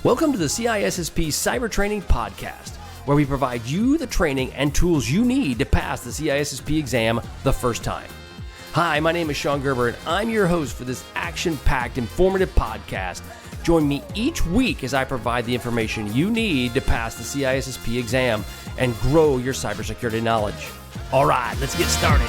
Welcome to the CISSP Cyber Training Podcast, where we provide you the training and tools you need to pass the CISSP exam the first time. Hi, my name is Sean Gerber, and I'm your host for this action-packed, informative podcast. Join me each week as I provide the information you need to pass the CISSP exam and grow your cybersecurity knowledge. All right, let's get started.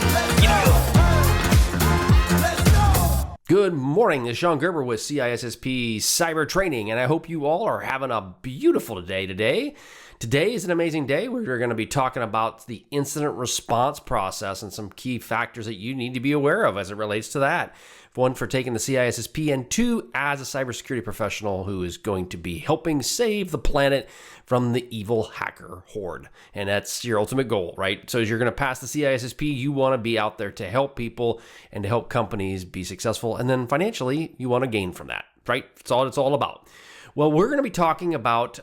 Good morning, this is Sean Gerber with CISSP Cyber Training, and I hope you all are having a beautiful day today. Today is an amazing day. We're going to be talking about the incident response process and some key factors that you need to be aware of as it relates to that. One, for taking the CISSP, and two, as a cybersecurity professional who is going to be helping save the planet from the evil hacker horde. And that's your ultimate goal, right? So as you're going to pass the CISSP, you want to be out there to help people and to help companies be successful. And then financially, you want to gain from that, right? That's all it's all about. Well, we're going to be talking about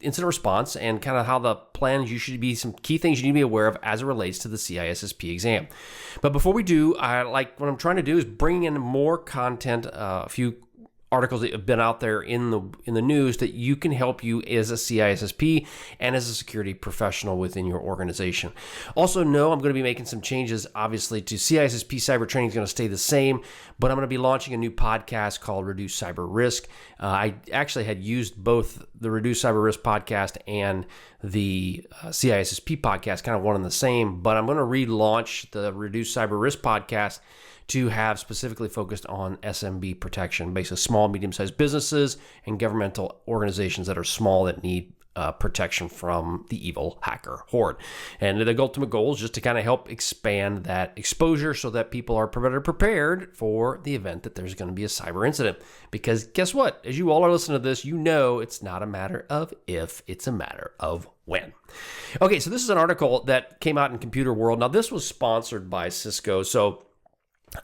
incident response and kind of how the plans you should be, some key things you need to be aware of as it relates to the CISSP exam. But before we do, what I'm trying to do is bring in more content, a few articles that have been out there in the news that you can help you as a CISSP and as a security professional within your organization. Also know I'm going to be making some changes, obviously, to CISSP Cyber Training is going to stay the same, but I'm going to be launching a new podcast called Reduce Cyber Risk. I actually had used both the Reduce Cyber Risk podcast and the CISSP podcast, kind of one and the same, but I'm going to relaunch the Reduce Cyber Risk podcast to have specifically focused on SMB protection, basically small, medium-sized businesses and governmental organizations that are small that need protection from the evil hacker horde. And the ultimate goal is just to kind of help expand that exposure so that people are better prepared for the event that there's going to be a cyber incident. Because guess what? As you all are listening to this, you know it's not a matter of if, it's a matter of when. Okay, so this is an article that came out in Computer World. Now, this was sponsored by Cisco, so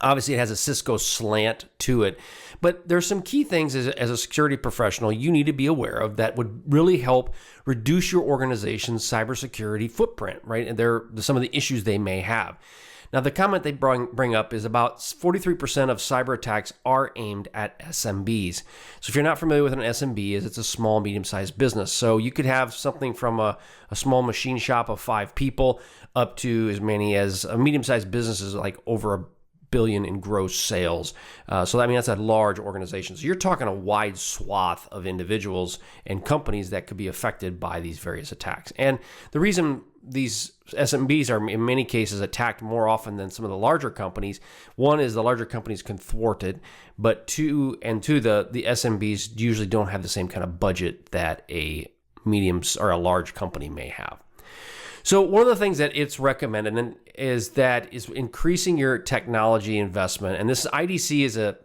obviously, it has a Cisco slant to it, but there's some key things as a security professional you need to be aware of that would really help reduce your organization's cybersecurity footprint, right? And they're some of the issues they may have. Now, the comment they bring up is about 43% of cyber attacks are aimed at SMBs. So if you're not familiar with an SMB, it's a small, medium-sized business. So you could have something from a small machine shop of 5 people up to as many as a medium-sized businesses like over $1 billion in gross sales. So that's a large organization. So you're talking a wide swath of individuals and companies that could be affected by these various attacks. And the reason these SMBs are in many cases attacked more often than some of the larger companies, one is the larger companies can thwart it, but two, the SMBs usually don't have the same kind of budget that a medium or a large company may have. So one of the things that it's recommended is increasing your technology investment. And this IDC is a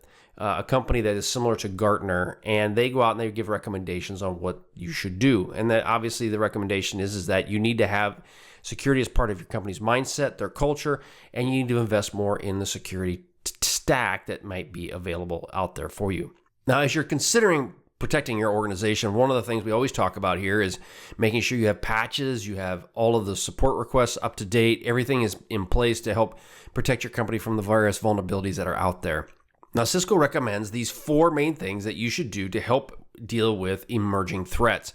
company that is similar to Gartner, and they go out and they give recommendations on what you should do. And that obviously the recommendation is that you need to have security as part of your company's mindset, their culture, and you need to invest more in the security stack that might be available out there for you. Now, as you're considering protecting your organization, one of the things we always talk about here is making sure you have patches, you have all of the support requests up to date, everything is in place to help protect your company from the various vulnerabilities that are out there. Now, Cisco recommends these 4 main things that you should do to help deal with emerging threats.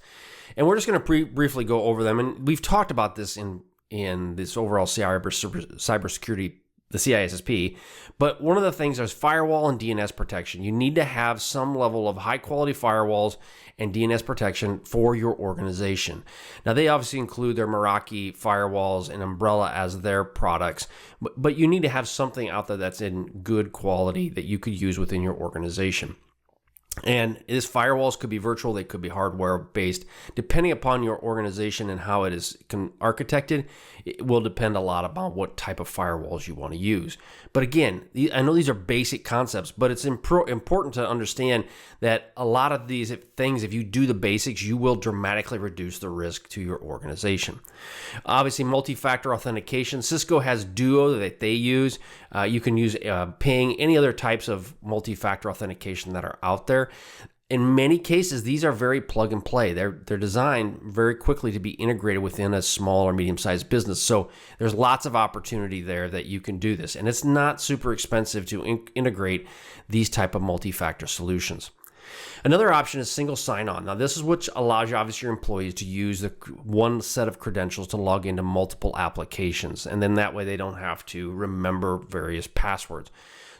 And we're just going to briefly go over them. And we've talked about this in this overall cybersecurity, the CISSP, but one of the things is firewall and DNS protection. You need to have some level of high quality firewalls and DNS protection for your organization. Now, they obviously include their Meraki firewalls and Umbrella as their products, but you need to have something out there that's in good quality that you could use within your organization. And these firewalls could be virtual, they could be hardware based. Depending upon your organization and how it is architected, it will depend a lot about what type of firewalls you want to use. But again, I know these are basic concepts, but it's important to understand that a lot of these things, if you do the basics, you will dramatically reduce the risk to your organization. Obviously, multi-factor authentication. Cisco has Duo that they use. You can use Ping, any other types of multi-factor authentication that are out there. In many cases, these are very plug and play. They're designed very quickly to be integrated within a small or medium-sized business. So there's lots of opportunity there that you can do this. And it's not super expensive to integrate these type of multi-factor solutions. Another option is single sign-on. Now, this is what allows you, obviously, your employees to use the one set of credentials to log into multiple applications. And then that way they don't have to remember various passwords.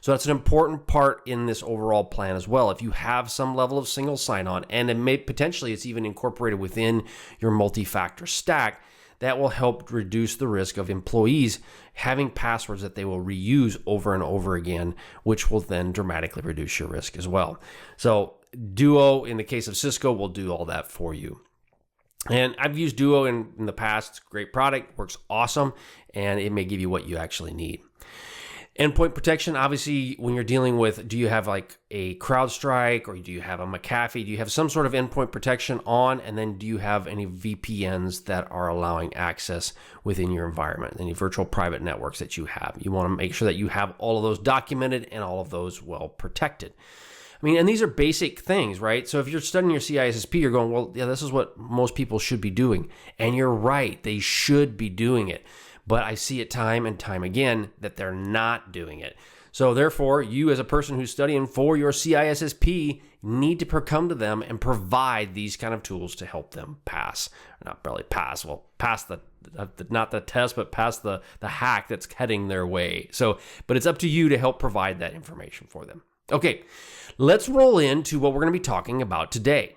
So that's an important part in this overall plan as well. If you have some level of single sign-on, and it may potentially it's even incorporated within your multi-factor stack, that will help reduce the risk of employees having passwords that they will reuse over and over again, which will then dramatically reduce your risk as well. So Duo, in the case of Cisco, will do all that for you. And I've used Duo in the past. It's a great product, works awesome, and it may give you what you actually need. Endpoint protection, obviously, when you're dealing with, do you have like a CrowdStrike or do you have a McAfee? Do you have some sort of endpoint protection on? And then do you have any VPNs that are allowing access within your environment? Any virtual private networks that you have? You want to make sure that you have all of those documented and all of those well protected. I mean, and these are basic things, right? So if you're studying your CISSP, you're going, well, yeah, this is what most people should be doing. And you're right, they should be doing it. But I see it time and time again that they're not doing it. So therefore, you as a person who's studying for your CISSP need to come to them and provide these kind of tools to help them pass. Not barely pass, well, pass not the test, but pass the hack that's heading their way. So, but it's up to you to help provide that information for them. Okay, let's roll into what we're going to be talking about today.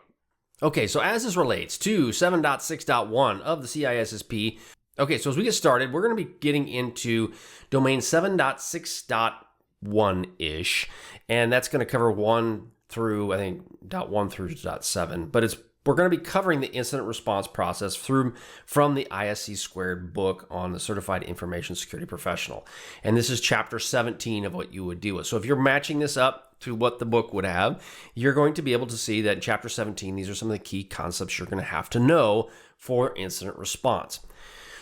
Okay, so as this relates to 7.6.1 of the CISSP, okay, so as we get started, we're going to be getting into domain 7.6.1-ish, and that's going to cover 1 through, I think, .1 through .7, but we're going to be covering the incident response process from the ISC Squared book on the Certified Information Security Professional. And this is chapter 17 of what you would deal with. So if you're matching this up to what the book would have, you're going to be able to see that in chapter 17, these are some of the key concepts you're going to have to know for incident response.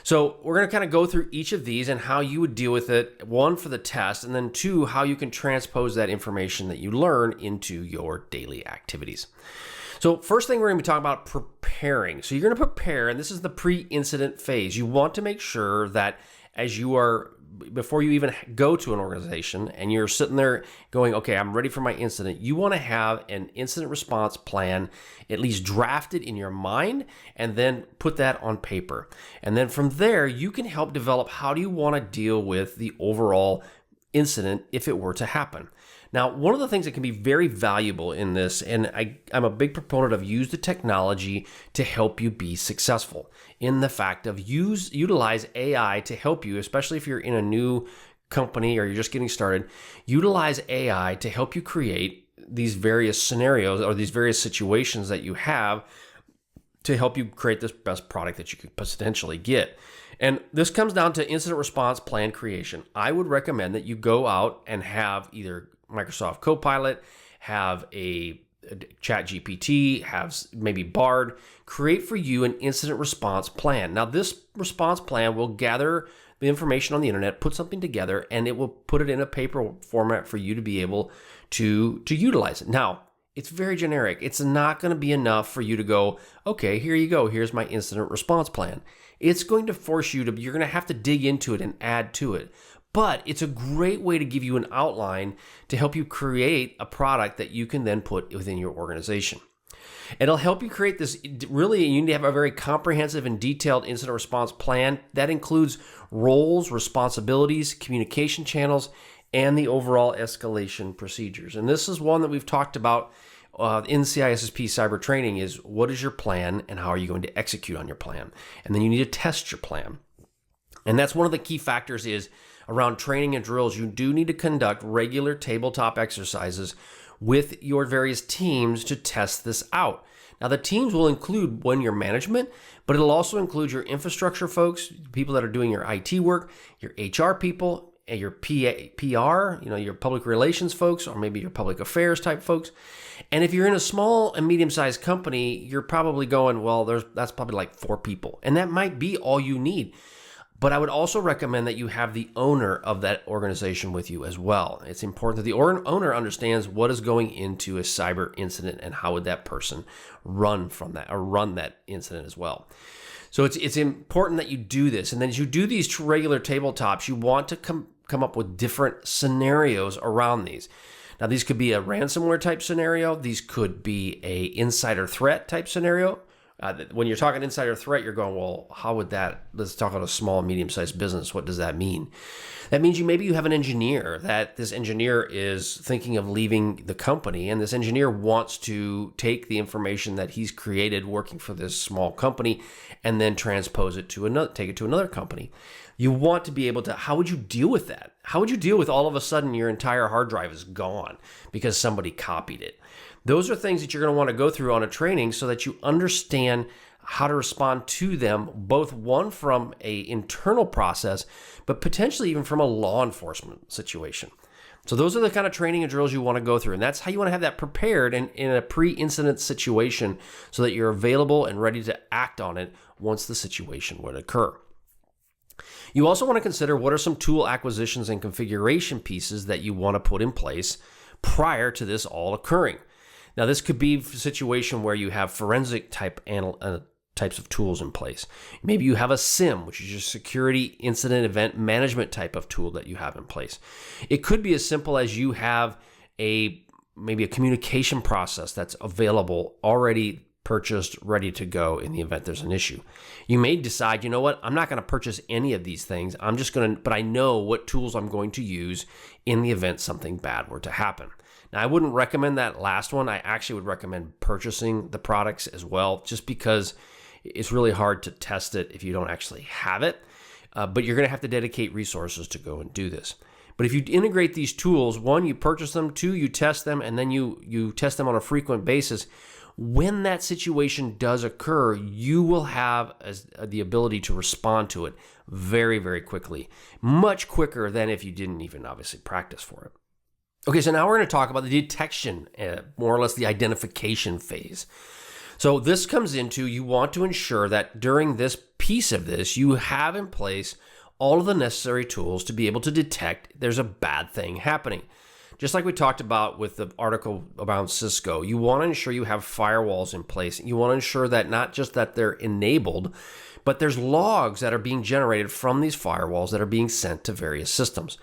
So we're going to kind of go through each of these and how you would deal with it, one, for the test, and then two, how you can transpose that information that you learn into your daily activities. So first thing we're going to be talking about preparing. So you're going to prepare, and this is the pre-incident phase. You want to make sure that as you are, before you even go to an organization and you're sitting there going, okay, I'm ready for my incident, you want to have an incident response plan at least drafted in your mind and then put that on paper. And then from there, you can help develop how do you want to deal with the overall incident if it were to happen. Now, one of the things that can be very valuable in this, and I'm a big proponent of use the technology to help you be successful, in the fact of utilize AI to help you, especially if you're in a new company or you're just getting started, utilize AI to help you create these various scenarios or these various situations that you have to help you create this best product that you could potentially get. And this comes down to incident response plan creation. I would recommend that you go out and have either Microsoft Copilot, have a ChatGPT, have maybe Bard, create for you an incident response plan. Now, this response plan will gather the information on the internet, put something together, and it will put it in a paper format for you to be able to utilize it. Now, it's very generic. It's not going to be enough for you to go, okay, here you go. Here's my incident response plan. It's going to force you to, you're going to have to dig into it and add to it. But it's a great way to give you an outline to help you create a product that you can then put within your organization. It'll help you create this, really, you need to have a very comprehensive and detailed incident response plan. That includes roles, responsibilities, communication channels, and the overall escalation procedures. And this is one that we've talked about in CISSP cyber training is what is your plan and how are you going to execute on your plan? And then you need to test your plan. And that's one of the key factors is around training and drills. You do need to conduct regular tabletop exercises with your various teams to test this out. Now, the teams will include your management, but it'll also include your infrastructure folks, people that are doing your IT work, your HR people, and your PR, your public relations folks, or maybe your public affairs type folks. And if you're in a small and medium-sized company, you're probably going, well, that's probably like 4 people. And that might be all you need. But I would also recommend that you have the owner of that organization with you as well. It's important that the owner understands what is going into a cyber incident and how would that person run from that or run that incident as well. So it's important that you do this. And then as you do these regular tabletops, you want to come up with different scenarios around these. Now, these could be a ransomware type scenario. These could be a insider threat type scenario. When you're talking insider threat, you're going, well, how would that, let's talk about a small, medium-sized business. What does that mean? That means maybe you have an engineer, that this engineer is thinking of leaving the company, and this engineer wants to take the information that he's created working for this small company and then transpose it to another, take it to another company. You want to be able to, how would you deal with that? How would you deal with all of a sudden your entire hard drive is gone because somebody copied it? Those are things that you're going to want to go through on a training so that you understand how to respond to them, both one from an internal process, but potentially even from a law enforcement situation. So those are the kind of training and drills you want to go through. And that's how you want to have that prepared in a pre-incident situation so that you're available and ready to act on it once the situation would occur. You also want to consider what are some tool acquisitions and configuration pieces that you want to put in place prior to this all occurring. Now, this could be a situation where you have forensic types of tools in place. Maybe you have a SIEM, which is your security incident event management type of tool that you have in place. It could be as simple as you have maybe a communication process that's available, already purchased, ready to go in the event there's an issue. You may decide, you know what, I'm not going to purchase any of these things. But I know what tools I'm going to use in the event something bad were to happen. Now, I wouldn't recommend that last one. I actually would recommend purchasing the products as well, just because it's really hard to test it if you don't actually have it. But you're going to have to dedicate resources to go and do this. But if you integrate these tools, one, you purchase them, two, you test them, and then you test them on a frequent basis. When that situation does occur, you will have the ability to respond to it very, very quickly, much quicker than if you didn't even obviously practice for it. Okay, so now we're going to talk about the detection, more or less the identification phase. So this comes into, you want to ensure that during this piece of this, you have in place all of the necessary tools to be able to detect there's a bad thing happening. Just like we talked about with the article about Cisco, you want to ensure you have firewalls in place. You want to ensure that not just that they're enabled, but there's logs that are being generated from these firewalls that are being sent to various systems.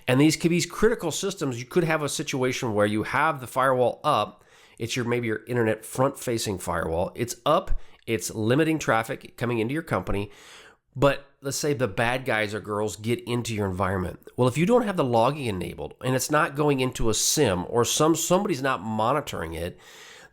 And these could be critical systems. You could have a situation where you have the firewall up. It's maybe your internet front-facing firewall. It's up. It's limiting traffic coming into your company. But let's say the bad guys or girls get into your environment. Well, if you don't have the logging enabled and it's not going into a SIEM or somebody's not monitoring it,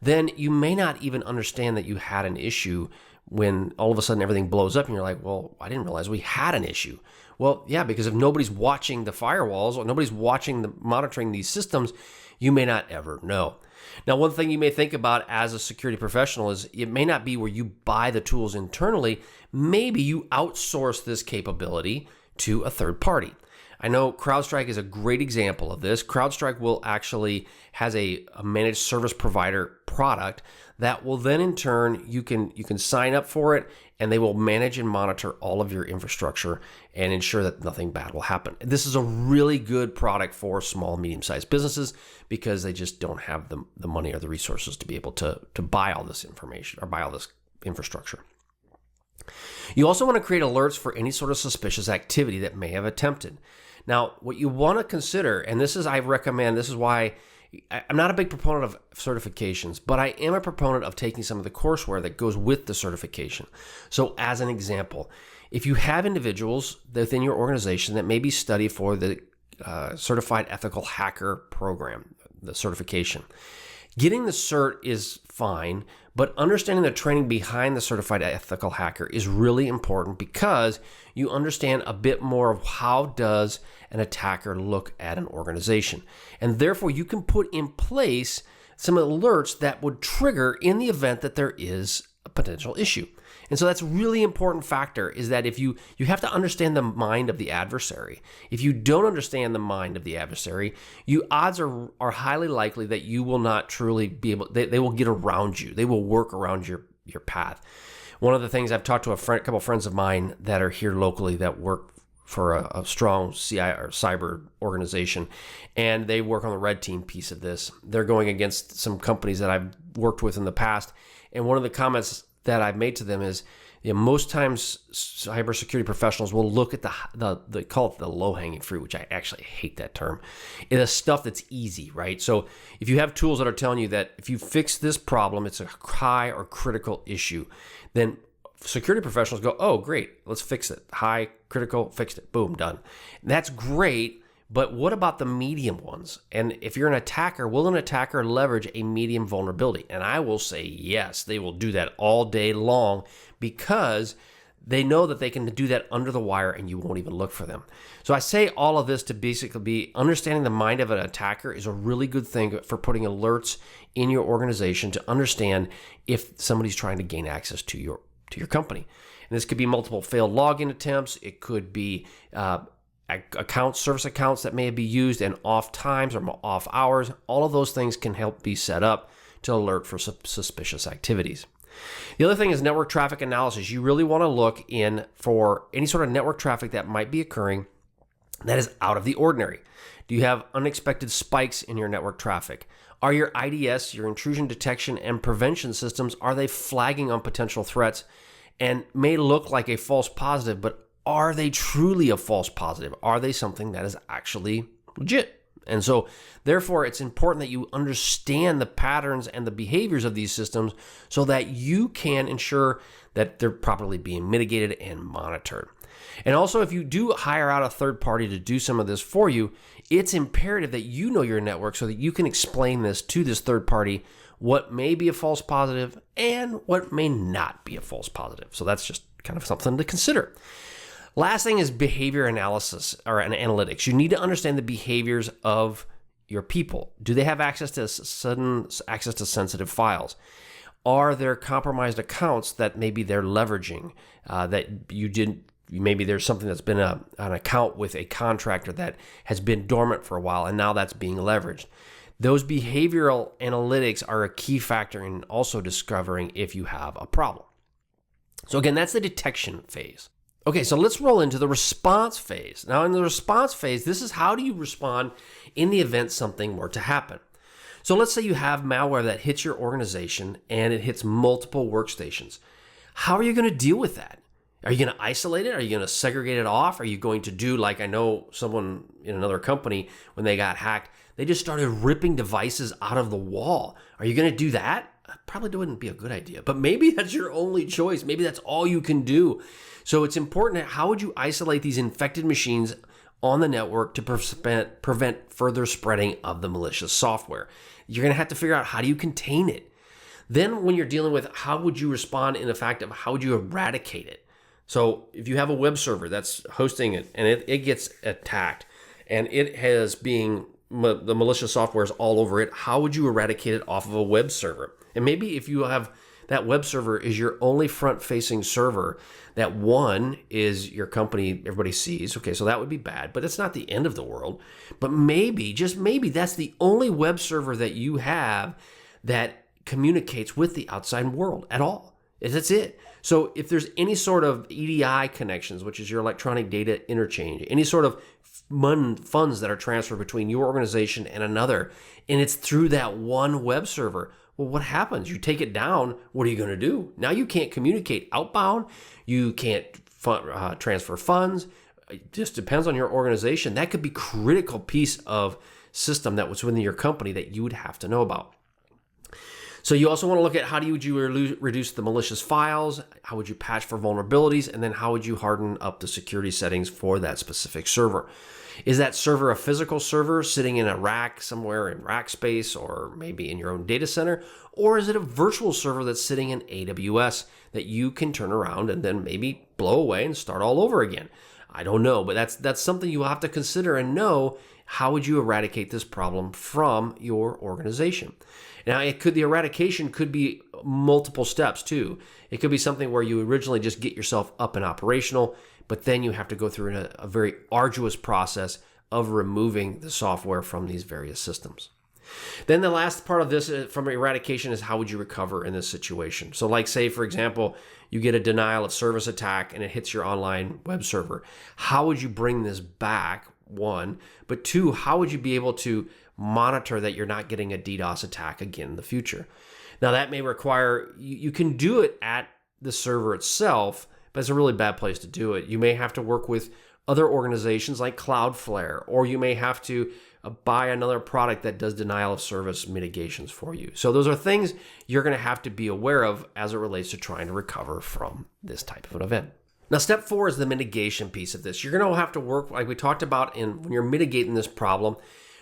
then you may not even understand that you had an issue when all of a sudden everything blows up and you're like, well, I didn't realize we had an issue. Well, yeah, because if nobody's watching the firewalls or nobody's monitoring these systems, you may not ever know. Now, one thing you may think about as a security professional is it may not be where you buy the tools internally. Maybe you outsource this capability to a third party. I know CrowdStrike is a great example of this. CrowdStrike has a managed service provider product that will then in turn, you can sign up for it and they will manage and monitor all of your infrastructure and ensure that nothing bad will happen. This is a really good product for small, medium-sized businesses because they just don't have the money or the resources to be able to buy all this information or buy all this infrastructure. You also want to create alerts for any sort of suspicious activity that may have attempted. Now, what you want to consider, and this is why I'm not a big proponent of certifications, but I am a proponent of taking some of the courseware that goes with the certification. So as an example, if you have individuals within your organization that maybe study for the Certified Ethical Hacker program, the certification, getting the cert is fine, but understanding the training behind the Certified Ethical Hacker is really important because you understand a bit more of how does an attacker look at an organization. And therefore, you can put in place some alerts that would trigger in the event that there is a potential issue. And so that's a really important factor is that if you have to understand the mind of the adversary. If you don't understand the mind of the adversary, odds are highly likely that you will not truly be able, they will get around you. They will work around your path. One of the things I've talked to a couple of friends of mine that are here locally that work for a strong CI or cyber organization, and they work on the red team piece of this. They're going against some companies that I've worked with in the past, and one of the comments that I've made to them is, most times cybersecurity professionals will look at they call it the low-hanging fruit, which I actually hate that term. It is stuff that's easy, right? So if you have tools that are telling you that if you fix this problem, it's a high or critical issue, then security professionals go, oh, great, let's fix it. High, critical, fixed it, boom, done. And that's great, but what about the medium ones? And if you're an attacker, will an attacker leverage a medium vulnerability? And I will say yes, they will do that all day long because they know that they can do that under the wire and you won't even look for them. So I say all of this to basically be understanding the mind of an attacker is a really good thing for putting alerts in your organization to understand if somebody's trying to gain access to your company. And this could be multiple failed login attempts. It could be service accounts that may be used and off times or off hours. All of those things can help be set up to alert for suspicious activities. The other thing is network traffic analysis. You really want to look in for any sort of network traffic that might be occurring that is out of the ordinary. Do you have unexpected spikes in your network traffic? Are your IDS, your intrusion detection and prevention systems, are they flagging on potential threats and may look like a false positive, but are they truly a false positive? Are they something that is actually legit? And so, therefore, it's important that you understand the patterns and the behaviors of these systems so that you can ensure that they're properly being mitigated and monitored. And also, if you do hire out a third party to do some of this for you, it's imperative that you know your network so that you can explain this to this third party, what may be a false positive and what may not be a false positive. So that's just kind of something to consider. Last thing is behavior analysis or analytics. You need to understand the behaviors of your people. Do they have access to sensitive files? Are there compromised accounts that maybe they're leveraging maybe there's something that's been an account with a contractor that has been dormant for a while and now that's being leveraged. Those behavioral analytics are a key factor in also discovering if you have a problem. So again, that's the detection phase. Okay, so let's roll into the response phase. Now, in the response phase, this is how do you respond in the event something were to happen. So let's say you have malware that hits your organization and it hits multiple workstations. How are you going to deal with that? Are you going to isolate it? Are you going to segregate it off? Are you going to do like I know someone in another company when they got hacked, they just started ripping devices out of the wall. Are you going to do that? Probably wouldn't be a good idea, but maybe that's your only choice. Maybe that's all you can do. So it's important that how would you isolate these infected machines on the network to prevent further spreading of the malicious software. You're going to have to figure out how do you contain it. Then when you're dealing with how would you respond in the fact of how would you eradicate it. So if you have a web server that's hosting it and it gets attacked and it has the malicious software is all over it, how would you eradicate it off of a web server? And maybe if you have that web server is your only front-facing server, that one is your company, everybody sees. Okay, so that would be bad, but it's not the end of the world. But maybe, just maybe, that's the only web server that you have that communicates with the outside world at all. That's it. So if there's any sort of EDI connections, which is your electronic data interchange, any sort of funds that are transferred between your organization and another, and it's through that one web server, well, what happens? You take it down. What are you going to do? Now you can't communicate outbound. You can't transfer funds. It just depends on your organization. That could be a critical piece of system that was within your company that you would have to know about. So you also want to look at how would you reduce the malicious files, how would you patch for vulnerabilities, and then how would you harden up the security settings for that specific server. Is that server a physical server sitting in a rack somewhere in rack space or maybe in your own data center? Or is it a virtual server that's sitting in AWS that you can turn around and then maybe blow away and start all over again? I don't know, but that's something you have to consider and know. How would you eradicate this problem from your organization? Now, the eradication could be multiple steps too. It could be something where you originally just get yourself up and operational, but then you have to go through a very arduous process of removing the software from these various systems. Then the last part of this from eradication is how would you recover in this situation? So like say, for example, you get a denial of service attack and it hits your online web server. How would you bring this back? One, but two, how would you be able to monitor that you're not getting a DDoS attack again in the future? Now that may require, you can do it at the server itself, but it's a really bad place to do it. You may have to work with other organizations like Cloudflare, or you may have to buy another product that does denial of service mitigations for you. So those are things you're going to have to be aware of as it relates to trying to recover from this type of an event. Now, step 4 is the mitigation piece of this. You're going to have to work, like we talked about when you're mitigating this problem,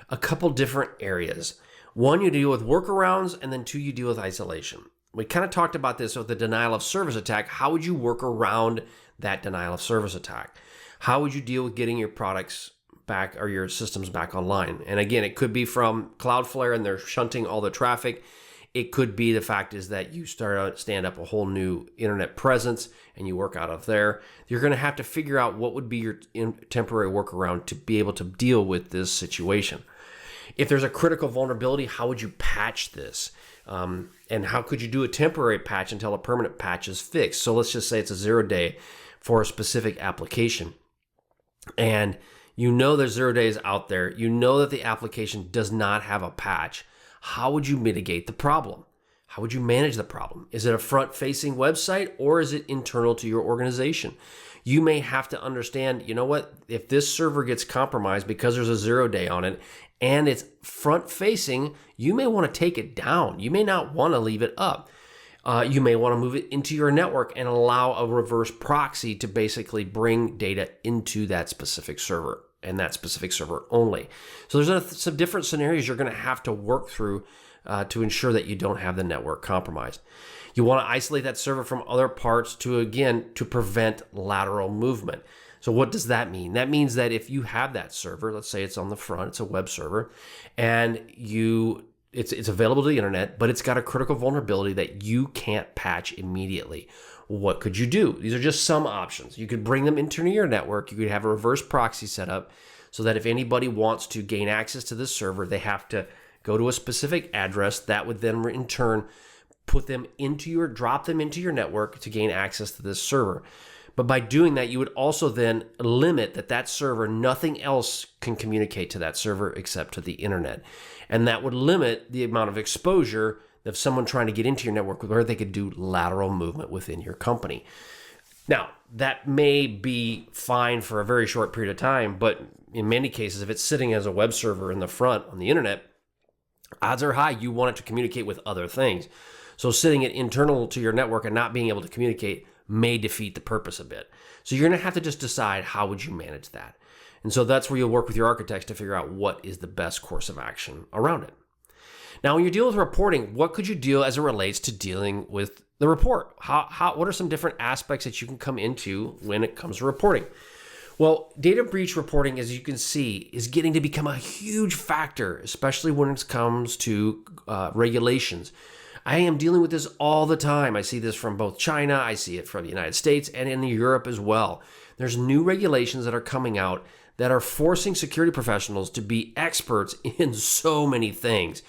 a couple different areas. 1, you deal with workarounds, and then 2, you deal with isolation. We kind of talked about this with the denial of service attack. How would you work around that denial of service attack? How would you deal with getting your products back or your systems back online? And again, it could be from Cloudflare and they're shunting all the traffic. It could be the fact is that you stand up a whole new internet presence and you work out of there. You're going to have to figure out what would be your temporary workaround to be able to deal with this situation. If there's a critical vulnerability, how would you patch this? And how could you do a temporary patch until a permanent patch is fixed? So let's just say it's a 0-day for a specific application. And you know there's 0 days out there. You know that the application does not have a patch. How would you mitigate the problem? How would you manage the problem? Is it a front-facing website or is it internal to your organization? You may have to understand, you know what, if this server gets compromised because there's a 0-day on it and it's front-facing, you may want to take it down. You may not want to leave it up. You may want to move it into your network and allow a reverse proxy to basically bring data into that specific server and that specific server only. So there's some different scenarios you're going to have to work through to ensure that you don't have the network compromised. You want to isolate that server from other parts to prevent lateral movement. So what does that mean? That means that if you have that server, let's say it's on the front, it's a web server, and it's available to the internet, but it's got a critical vulnerability that you can't patch immediately. What could you do? These are just some options. You could bring them into your network. You could have a reverse proxy set up so that if anybody wants to gain access to this server, they have to go to a specific address that would then in turn drop them into your network to gain access to this server. But by doing that, you would also then limit that server, nothing else can communicate to that server except to the internet. And that would limit the amount of exposure of someone trying to get into your network where they could do lateral movement within your company. Now, that may be fine for a very short period of time, but in many cases, if it's sitting as a web server in the front on the internet, odds are high you want it to communicate with other things. So sitting it internal to your network and not being able to communicate may defeat the purpose a bit. So you're going to have to just decide how would you manage that. And so that's where you'll work with your architects to figure out what is the best course of action around it. Now, when you deal with reporting, what could you do as it relates to dealing with the report? What are some different aspects that you can come into when it comes to reporting? Well, data breach reporting, as you can see, is getting to become a huge factor, especially when it comes to regulations. I am dealing with this all the time. I see this from both China, I see it from the United States, and in Europe as well. There's new regulations that are coming out that are forcing security professionals to be experts in so many things.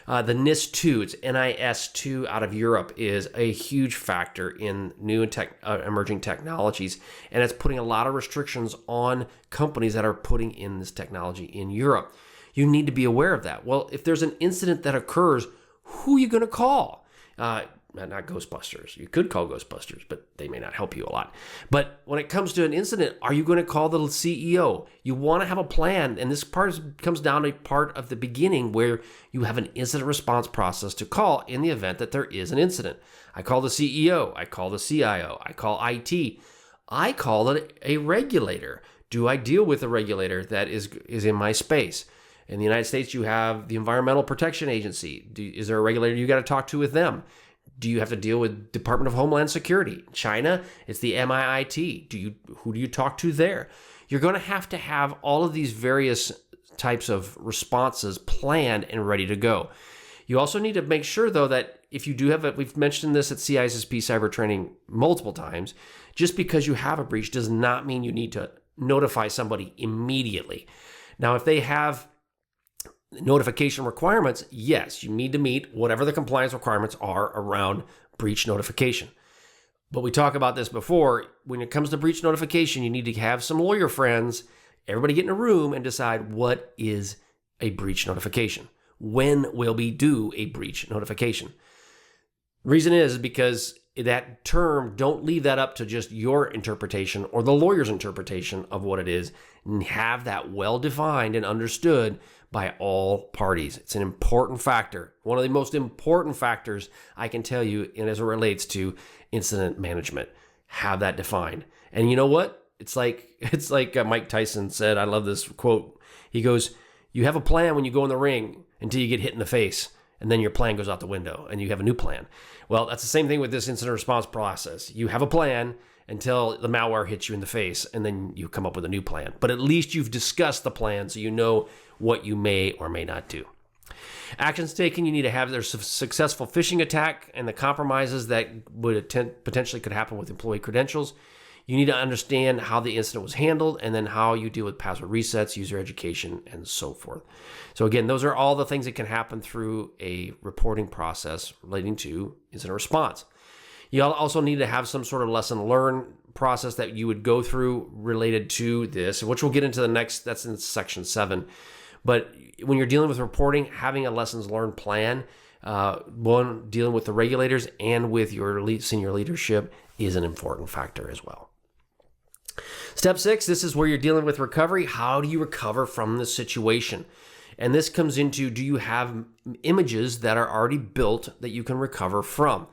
The NIS2, it's NIS2 out of Europe, is a huge factor in new and emerging technologies, and it's putting a lot of restrictions on companies that are putting in this technology in Europe. You need to be aware of that. Well, if there's an incident that occurs, who are you going to call? Not Ghostbusters. You could call Ghostbusters, but they may not help you a lot. But when it comes to an incident, are you going to call the CEO? You want to have a plan, and this comes down to part of the beginning where you have an incident response process to call in the event that there is an incident. I call the CEO. I call the CIO. I call IT. I call it a regulator. Do I deal with a regulator that is in my space? In the United States, you have the Environmental Protection Agency. Is there a regulator you got to talk to with them? Do you have to deal with Department of Homeland Security? China, it's the MIIT. Who do you talk to there? You're going to have all of these various types of responses planned and ready to go. You also need to make sure, though, that if you do have we've mentioned this at CISSP cyber training multiple times, just because you have a breach does not mean you need to notify somebody immediately. Now, if they have notification requirements, yes, you need to meet whatever the compliance requirements are around breach notification. But we talked about this before. When it comes to breach notification, you need to have some lawyer friends, everybody get in a room and decide what is a breach notification. When will we do a breach notification? Reason is because that term, don't leave that up to just your interpretation or the lawyer's interpretation of what it is, and have that well defined and understood by all parties. It's an important factor, one of the most important factors I can tell you, and as it relates to incident management. Have that defined. And you know what? It's like Mike Tyson said. I love this quote. He goes, "You have a plan when you go in the ring until you get hit in the face, and then your plan goes out the window, and you have a new plan." Well, that's the same thing with this incident response process. You have a plan until the malware hits you in the face, and then you come up with a new plan. But at least you've discussed the plan, so you know what you may or may not do. Actions taken, you need to have their successful phishing attack and the compromises that would potentially could happen with employee credentials. You need to understand how the incident was handled, and then how you deal with password resets, user education, and so forth. So again, those are all the things that can happen through a reporting process relating to incident response. You also need to have some sort of lesson learned process that you would go through related to this, which we'll get into the next, that's in section 7. But when you're dealing with reporting, having a lessons learned plan, one, dealing with the regulators and with your senior leadership is an important factor as well. Step 6, this is where you're dealing with recovery. How do you recover from the situation? And this comes into, do you have images that are already built that you can recover from?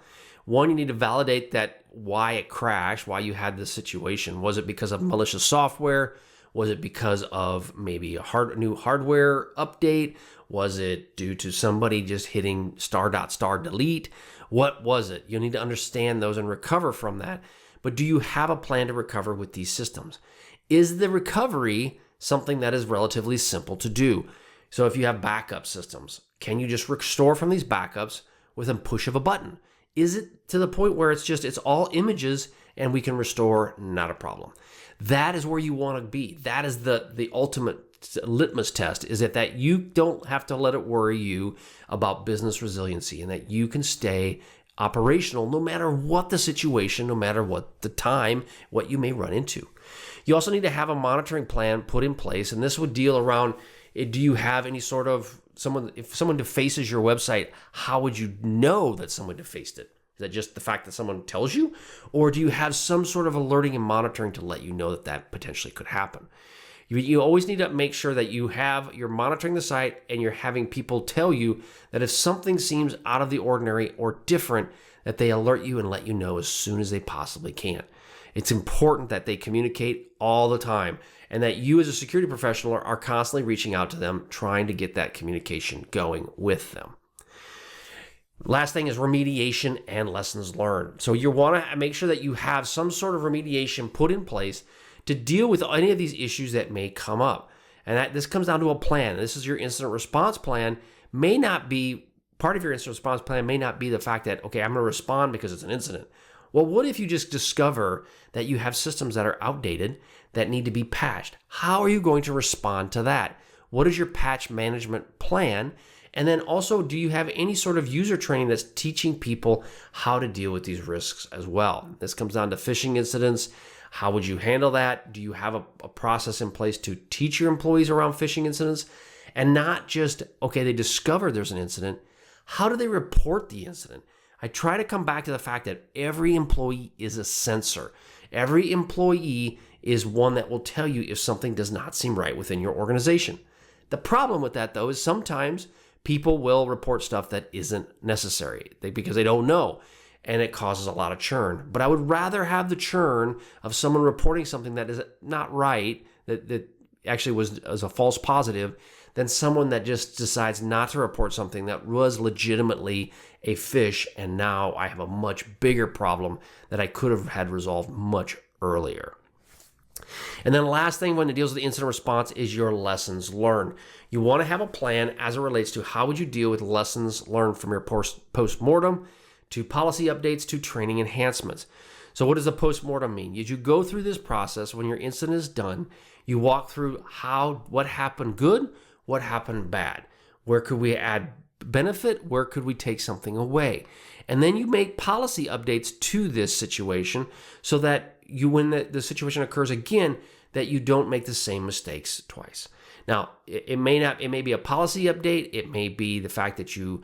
One, you need to validate that why it crashed, why you had this situation. Was it because of malicious software? Was it because of maybe a new hardware update? Was it due to somebody just hitting *** delete? What was it? You need to understand those and recover from that. But do you have a plan to recover with these systems? Is the recovery something that is relatively simple to do? So if you have backup systems, can you just restore from these backups with a push of a button? Is it to the point where it's all images and we can restore? Not a problem. That is where you want to be. That is the ultimate litmus test, is that you don't have to let it worry you about business resiliency, and that you can stay operational no matter what the situation, no matter what the time, what you may run into. You also need to have a monitoring plan put in place, and this would deal around, do you have any sort of if someone defaces your website, how would you know that someone defaced it? Is that just the fact that someone tells you? Or do you have some sort of alerting and monitoring to let you know that potentially could happen? You always need to make sure that you're monitoring the site, and you're having people tell you that if something seems out of the ordinary or different, that they alert you and let you know as soon as they possibly can. It's important that they communicate all the time, and that you as a security professional are constantly reaching out to them, trying to get that communication going with them. Last thing is remediation and lessons learned. So you want to make sure that you have some sort of remediation put in place to deal with any of these issues that may come up. And this comes down to a plan. This is your incident response plan. Part of your incident response plan may not be the fact that, okay, I'm going to respond because it's an incident. Well, what if you just discover that you have systems that are outdated that need to be patched? How are you going to respond to that? What is your patch management plan? And then also, do you have any sort of user training that's teaching people how to deal with these risks as well? This comes down to phishing incidents. How would you handle that? Do you have a process in place to teach your employees around phishing incidents? And not just, okay, they discovered there's an incident. How do they report the incident? I try to come back to the fact that every employee is a sensor. Every employee is one that will tell you if something does not seem right within your organization. The problem with that, though, is sometimes people will report stuff that isn't necessary because they don't know, and it causes a lot of churn. But I would rather have the churn of someone reporting something that is not right, that actually was a false positive, than someone that just decides not to report something that was legitimately a phish, and now I have a much bigger problem that I could have had resolved much earlier. And then the last thing when it deals with the incident response is your lessons learned. You want to have a plan as it relates to how would you deal with lessons learned from your post-mortem, to policy updates, to training enhancements. So what does a post-mortem mean? As you go through this process, when your incident is done, you walk through what happened good, what happened bad. Where could we add benefit? Where could we take something away? And then you make policy updates to this situation so that when the situation occurs again, that you don't make the same mistakes twice. Now, it may be a policy update. It may be the fact that you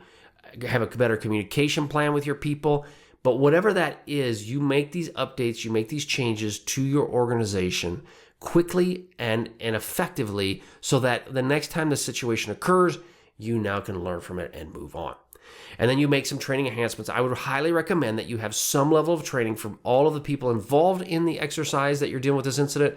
have a better communication plan with your people. But whatever that is, you make these updates, you make these changes to your organization quickly and effectively so that the next time the situation occurs, you now can learn from it and move on. And then you make some training enhancements. I would highly recommend that you have some level of training from all of the people involved in the exercise that you're dealing with this incident,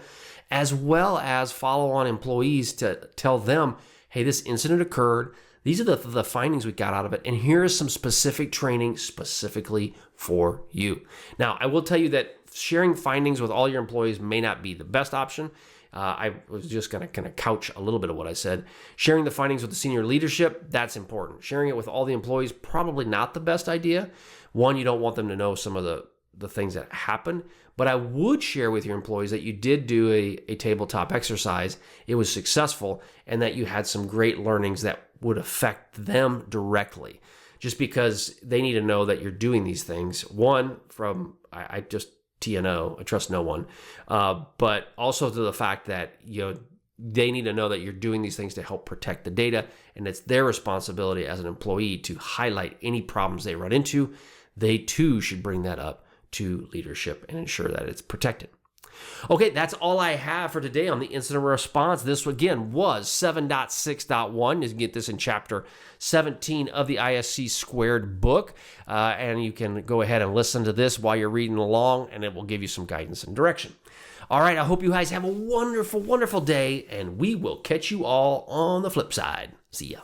as well as follow on employees to tell them, hey, this incident occurred. These are the findings we got out of it. And here is some specific training specifically for you. Now, I will tell you that sharing findings with all your employees may not be the best option. I was just going to kind of couch a little bit of what I said. Sharing the findings with the senior leadership, that's important. Sharing it with all the employees, probably not the best idea. One, you don't want them to know some of the things that happened, but I would share with your employees that you did do a tabletop exercise. It was successful, and that you had some great learnings that would affect them directly, just because they need to know that you're doing these things. One, I just TNO, I trust no one, but also to the fact that they need to know that you're doing these things to help protect the data, and it's their responsibility as an employee to highlight any problems they run into. They too should bring that up to leadership and ensure that it's protected. Okay, that's all I have for today on the incident response. This, again, was 7.6.1. You can get this in Chapter 17 of the ISC Squared book, and you can go ahead and listen to this while you're reading along, and it will give you some guidance and direction. All right, I hope you guys have a wonderful, wonderful day, and we will catch you all on the flip side. See ya.